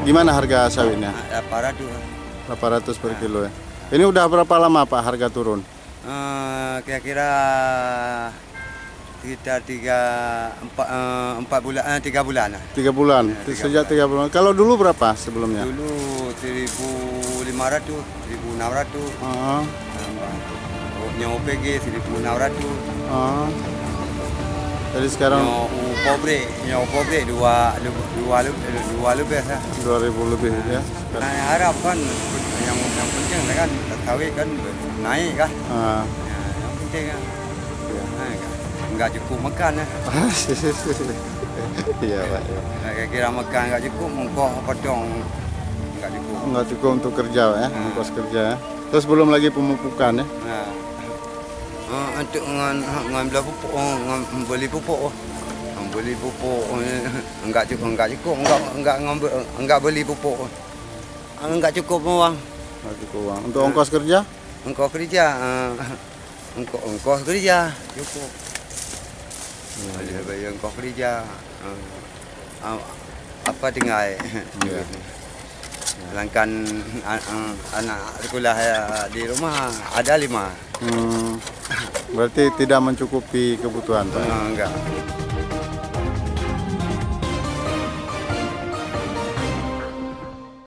Gimana harga sawitnya? 800. 800 per kilo ya. Ini udah berapa lama Pak harga turun? Kira-kira sekitar 3 bulan. 3 bulan. Sejak 3 bulan. Kalau dulu berapa sebelumnya? Dulu 1.500, 1.600. Nyawa OPG 1.600. Jadi sekarang nyawa pobre 2 lebih lah. 2.000 lebih ya. Saya harapkan yang penting kan sawit kan naik kan. Yang penting kan. Enggak cukup makan lah. Iya Pak. Kira makan enggak cukup, ongkos potong enggak cukup. Enggak cukup untuk kerja ya, ongkos kerja ya. Terus belum lagi pemupukan ya. Untuk ngambil pupuk, beli pupuk. Beli pupuk enggak cukup, enggak beli pupuk. Enggak cukup uang. Enggak cukup uang. Untuk ongkos kerja? Ongkos kerja cukup. Bayar ongkos kerja. Apa tinggal? Sedangkan anak sekolah di rumah ada 5. Berarti tidak mencukupi kebutuhan Pak? Enggak.